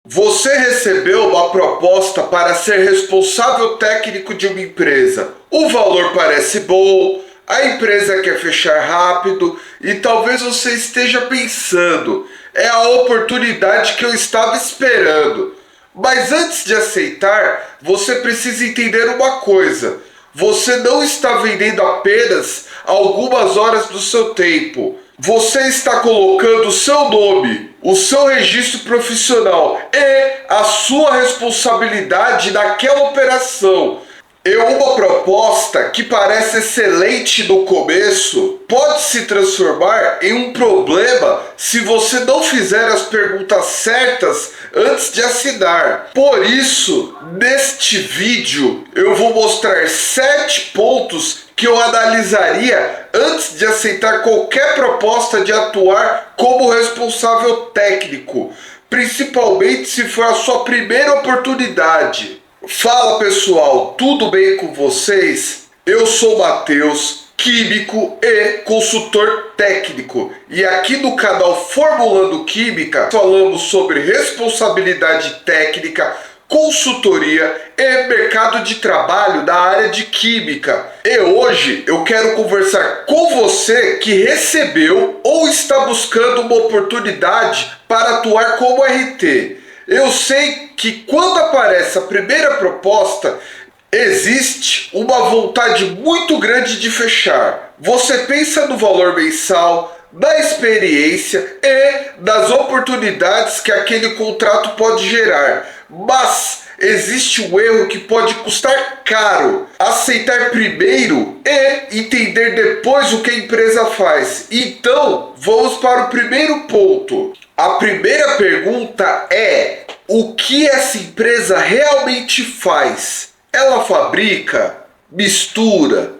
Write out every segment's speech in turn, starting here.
Você recebeu uma proposta para ser responsável técnico de uma empresa. O valor parece bom, a empresa quer fechar rápido e talvez você esteja pensando: é a oportunidade que eu estava esperando. Mas antes de aceitar, você precisa entender uma coisa: você não está vendendo apenas algumas horas do seu tempo. Você está colocando o seu nome, o seu registro profissional e a sua responsabilidade naquela operação. E uma proposta que parece excelente no começo pode se transformar em um problema se você não fizer as perguntas certas antes de assinar. Por isso, neste vídeo, eu vou mostrar 7 pontos que eu analisaria antes de aceitar qualquer proposta de atuar como responsável técnico, principalmente se for a sua primeira oportunidade. Fala pessoal, tudo bem com vocês? Eu sou Matheus, químico e consultor técnico, e aqui no canal Formulando Química falamos sobre responsabilidade técnica, consultoria e mercado de trabalho na área de química. E hoje eu quero conversar com você que recebeu ou está buscando uma oportunidade para atuar como RT. Eu sei que quando aparece a primeira proposta, existe uma vontade muito grande de fechar. Você pensa no valor mensal, da experiência e das oportunidades que aquele contrato pode gerar. Mas existe um erro que pode custar caro: aceitar primeiro e entender depois o que a empresa faz. Então, vamos para o primeiro ponto. A primeira pergunta é: o que essa empresa realmente faz? Ela fabrica, mistura,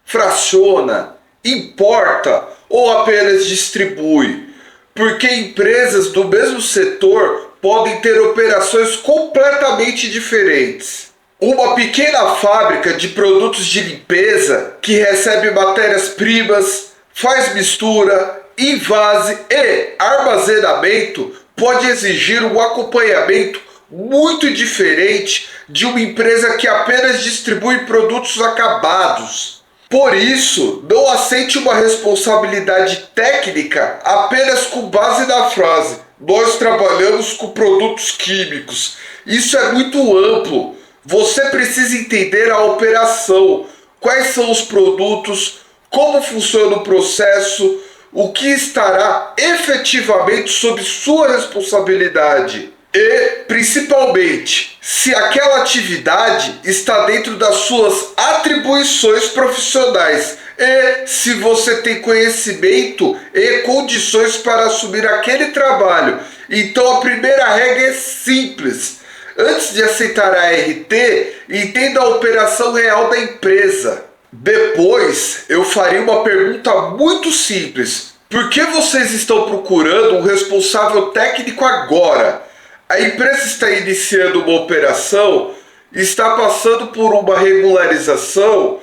fraciona, importa ou apenas distribui? Porque empresas do mesmo setor podem ter operações completamente diferentes. Uma pequena fábrica de produtos de limpeza que recebe matérias-primas, faz mistura, invase e armazenamento pode exigir um acompanhamento muito diferente de uma empresa que apenas distribui produtos acabados. Por isso, não aceite uma responsabilidade técnica apenas com base na frase: nós trabalhamos com produtos químicos. Isso é muito amplo. Você precisa entender a operação, quais são os produtos, como funciona o processo, o que estará efetivamente sob sua responsabilidade. E, principalmente, se aquela atividade está dentro das suas atribuições profissionais e se você tem conhecimento e condições para assumir aquele trabalho. Então a primeira regra é simples: antes de aceitar a RT, entenda a operação real da empresa. Depois eu faria uma pergunta muito simples: por que vocês estão procurando um responsável técnico agora? A empresa está iniciando uma operação, está passando por uma regularização,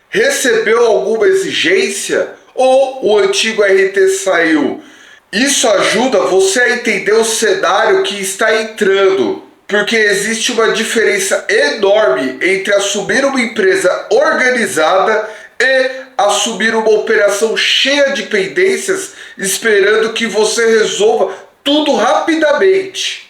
recebeu alguma exigência ou o antigo RT saiu? Isso ajuda você a entender o cenário que está entrando, porque existe uma diferença enorme entre assumir uma empresa organizada e assumir uma operação cheia de pendências, esperando que você resolva tudo rapidamente.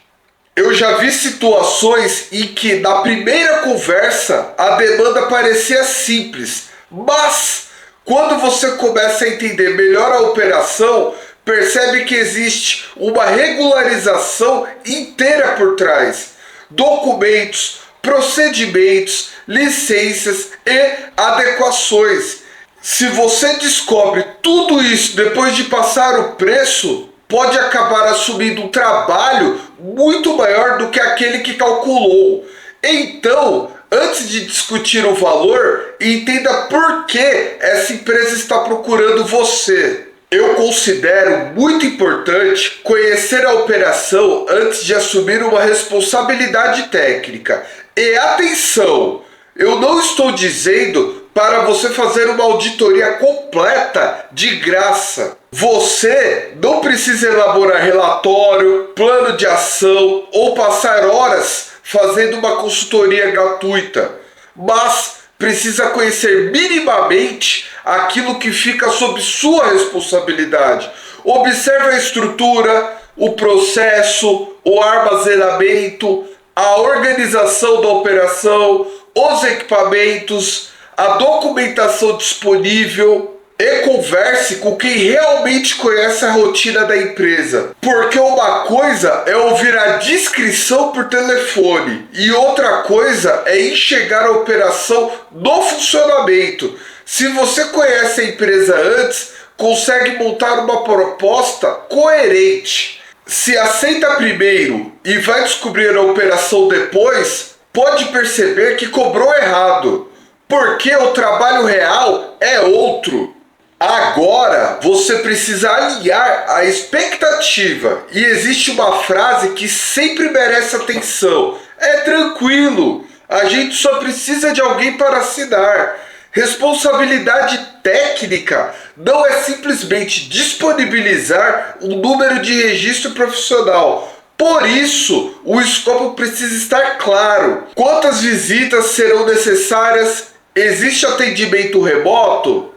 Eu já vi situações em que na primeira conversa a demanda parecia simples, mas quando você começa a entender melhor a operação, percebe que existe uma regularização inteira por trás. Documentos, procedimentos, licenças e adequações. Se você descobre tudo isso depois de passar o preço, pode acabar assumindo um trabalho muito maior do que aquele que calculou. Então, antes de discutir o valor, entenda por que essa empresa está procurando você. Eu considero muito importante conhecer a operação antes de assumir uma responsabilidade técnica. E atenção, eu não estou dizendo para você fazer uma auditoria completa de graça. Você não precisa elaborar relatório, plano de ação ou passar horas fazendo uma consultoria gratuita, mas precisa conhecer minimamente aquilo que fica sob sua responsabilidade. Observe a estrutura, o processo, o armazenamento, a organização da operação, os equipamentos, a documentação disponível e converse com quem realmente conhece a rotina da empresa. Porque uma coisa é ouvir a descrição por telefone e outra coisa é enxergar a operação no funcionamento. Se você conhece a empresa antes, consegue montar uma proposta coerente. Se aceita primeiro e vai descobrir a operação depois, pode perceber que cobrou errado, porque o trabalho real é outro. Agora você precisa alinhar a expectativa e existe uma frase que sempre merece atenção: é tranquilo, a gente só precisa de alguém para assinar. Responsabilidade técnica não é simplesmente disponibilizar um número de registro profissional. Por isso, o escopo precisa estar claro. Quantas visitas serão necessárias? Existe atendimento remoto?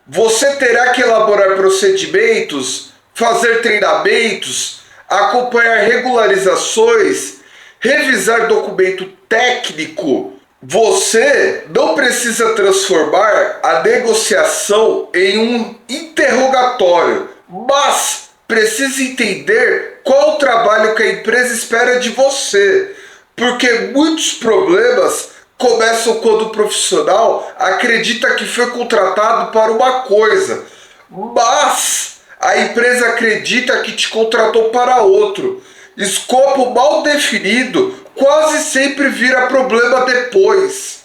Você terá que elaborar procedimentos, fazer treinamentos, acompanhar regularizações, revisar documento técnico. Você não precisa transformar a negociação em um interrogatório, mas precisa entender qual o trabalho que a empresa espera de você, porque muitos problemas começam quando o profissional acredita que foi contratado para uma coisa, mas a empresa acredita que te contratou para outro. Escopo mal definido quase sempre vira problema depois.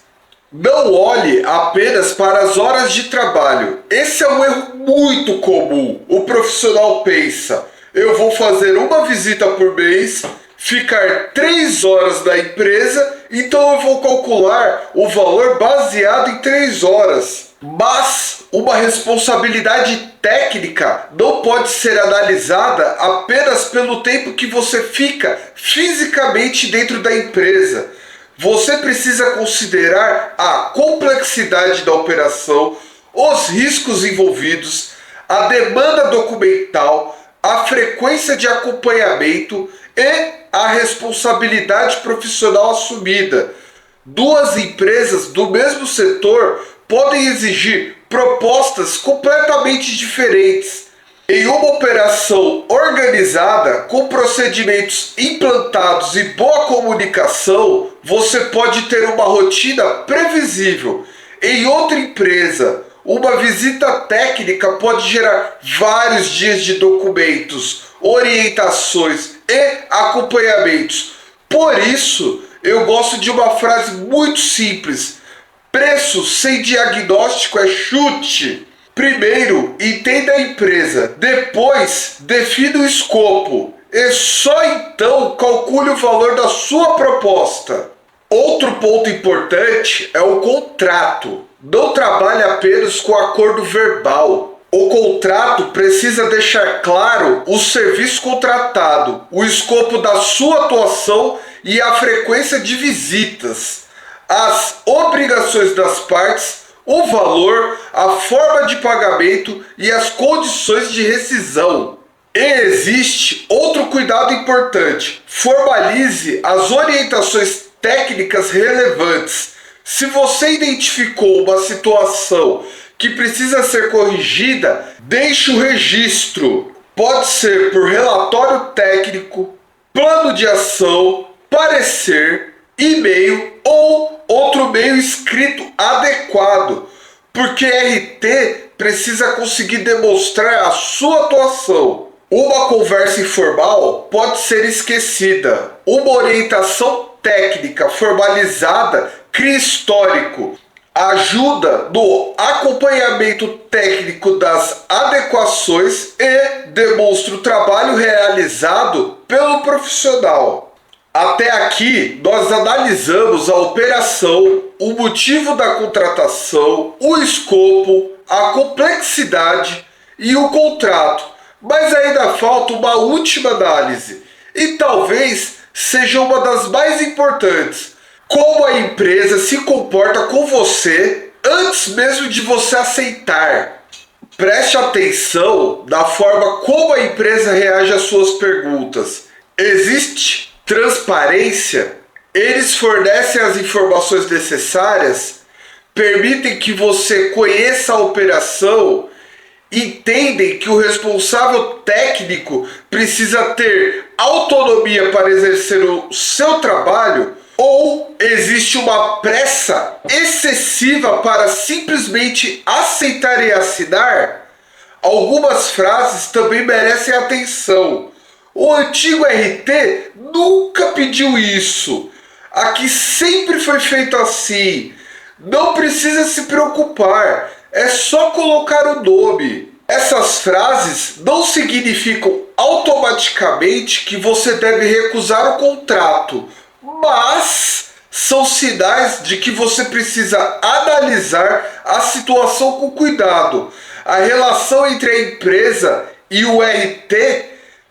Não olhe apenas para as horas de trabalho. Esse é um erro muito comum. O profissional pensa: eu vou fazer uma visita por mês, ficar 3 horas na empresa, então eu vou calcular o valor baseado em 3 horas. Mas uma responsabilidade técnica não pode ser analisada apenas pelo tempo que você fica fisicamente dentro da empresa. Você precisa considerar a complexidade da operação, os riscos envolvidos, a demanda documental, a frequência de acompanhamento e a responsabilidade profissional assumida. Duas empresas do mesmo setor podem exigir propostas completamente diferentes. Em uma operação organizada, com procedimentos implantados e boa comunicação, você pode ter uma rotina previsível. Em outra empresa, uma visita técnica pode gerar vários dias de documentos, orientações e acompanhamentos. Por isso, eu gosto de uma frase muito simples: preço sem diagnóstico é chute. Primeiro, entenda a empresa, depois defina o escopo e só então calcule o valor da sua proposta. Outro ponto importante é o contrato. Não trabalhe apenas com acordo verbal. O contrato precisa deixar claro o serviço contratado, o escopo da sua atuação e a frequência de visitas, as obrigações das partes, o valor, a forma de pagamento e as condições de rescisão. E existe outro cuidado importante: formalize as orientações técnicas relevantes. Se você identificou uma situação que precisa ser corrigida, deixe o registro. Pode ser por relatório técnico, plano de ação, parecer, e-mail ou outro meio escrito adequado, porque RT precisa conseguir demonstrar a sua atuação. Uma conversa informal pode ser esquecida. Uma orientação técnica formalizada cria histórico, ajuda no acompanhamento técnico das adequações e demonstra o trabalho realizado pelo profissional. Até aqui, nós analisamos a operação, o motivo da contratação, o escopo, a complexidade e o contrato. Mas ainda falta uma última análise, e talvez seja uma das mais importantes: como a empresa se comporta com você antes mesmo de você aceitar. Preste atenção na forma como a empresa reage às suas perguntas. Existe transparência? Eles fornecem as informações necessárias? Permitem que você conheça a operação? Entendem que o responsável técnico precisa ter autonomia para exercer o seu trabalho? Ou existe uma pressa excessiva para simplesmente aceitar e assinar? Algumas frases também merecem atenção. O antigo RT nunca pediu isso. Aqui sempre foi feito assim. Não precisa se preocupar. É só colocar o nome. Essas frases não significam automaticamente que você deve recusar o contrato, mas são sinais de que você precisa analisar a situação com cuidado. A relação entre a empresa e o RT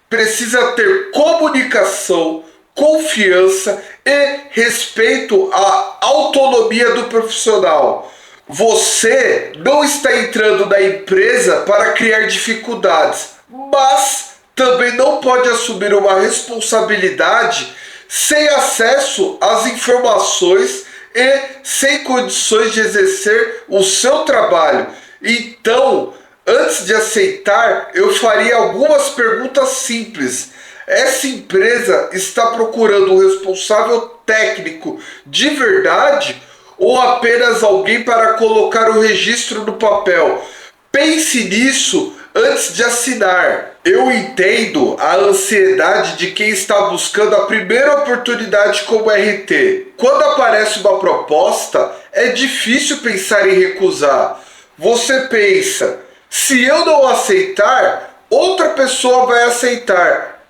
precisa ter comunicação, confiança e respeito à autonomia do profissional. Você não está entrando na empresa para criar dificuldades, mas também não pode assumir uma responsabilidade sem acesso às informações e sem condições de exercer o seu trabalho. Então, antes de aceitar, eu faria algumas perguntas simples. Essa empresa está procurando um responsável técnico de verdade ou apenas alguém para colocar o registro no papel? Pense nisso antes de assinar. Eu entendo a ansiedade de quem está buscando a primeira oportunidade como RT. Quando aparece uma proposta, é difícil pensar em recusar. Você pensa: se eu não aceitar, outra pessoa vai aceitar.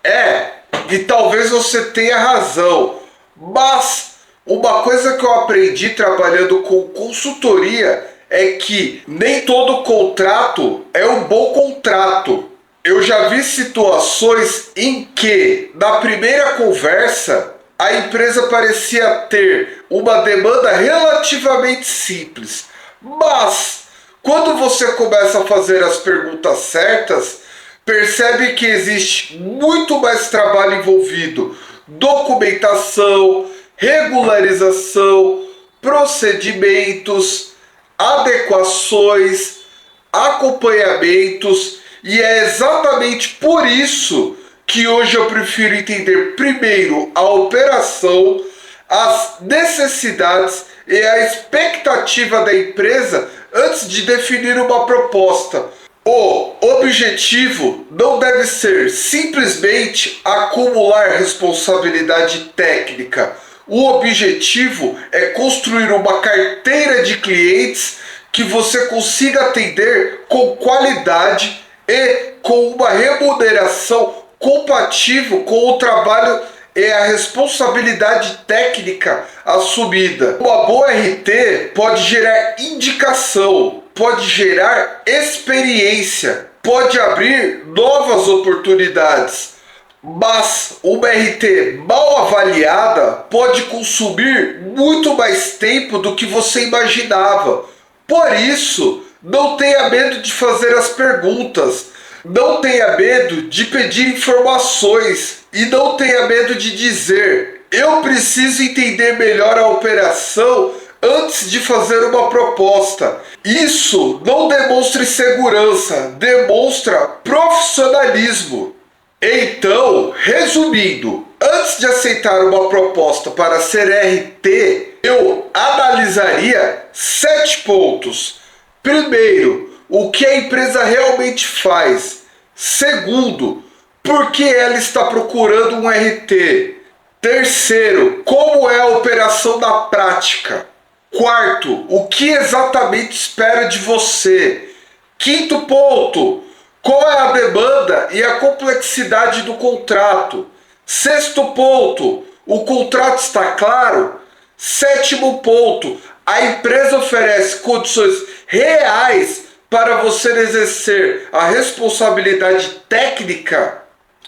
E talvez você tenha razão. Mas uma coisa que eu aprendi trabalhando com consultoria é que nem todo contrato é um bom contrato. Eu já vi situações em que, na primeira conversa, a empresa parecia ter uma demanda relativamente simples. Mas, quando você começa a fazer as perguntas certas, percebe que existe muito mais trabalho envolvido: documentação, regularização, procedimentos, adequações, acompanhamentos, e é exatamente por isso que hoje eu prefiro entender primeiro a operação, as necessidades e a expectativa da empresa antes de definir uma proposta. O objetivo não deve ser simplesmente acumular responsabilidade técnica. O objetivo é construir uma carteira de clientes que você consiga atender com qualidade e com uma remuneração compatível com o trabalho e a responsabilidade técnica assumida. Uma boa RT pode gerar indicação, pode gerar experiência, pode abrir novas oportunidades. Mas uma RT mal avaliada pode consumir muito mais tempo do que você imaginava. Por isso, não tenha medo de fazer as perguntas, não tenha medo de pedir informações e não tenha medo de dizer: eu preciso entender melhor a operação antes de fazer uma proposta. Isso não demonstra insegurança, demonstra profissionalismo. Então, resumindo, antes de aceitar uma proposta para ser RT, eu analisaria 7 pontos. Primeiro, o que a empresa realmente faz. Segundo, por que ela está procurando um RT. Terceiro, como é a operação na prática. Quarto, o que exatamente espera de você. Quinto ponto, qual é a demanda e a complexidade do contrato? Sexto ponto, o contrato está claro? Sétimo ponto, a empresa oferece condições reais para você exercer a responsabilidade técnica?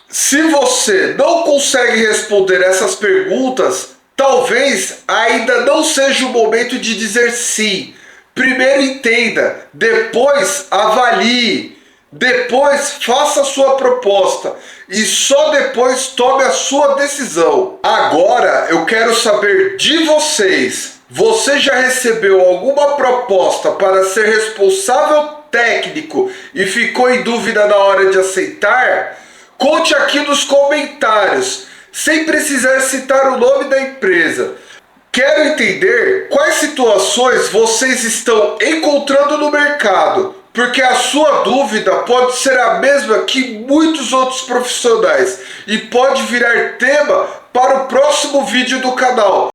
Se você não consegue responder essas perguntas, talvez ainda não seja o momento de dizer sim. Primeiro entenda, depois avalie, depois faça a sua proposta e só depois tome a sua decisão. Agora eu quero saber de vocês. Você já recebeu alguma proposta para ser responsável técnico e ficou em dúvida na hora de aceitar? Conte aqui nos comentários, sem precisar citar o nome da empresa. Quero entender quais situações vocês estão encontrando no mercado, porque a sua dúvida pode ser a mesma que muitos outros profissionais e pode virar tema para o próximo vídeo do canal.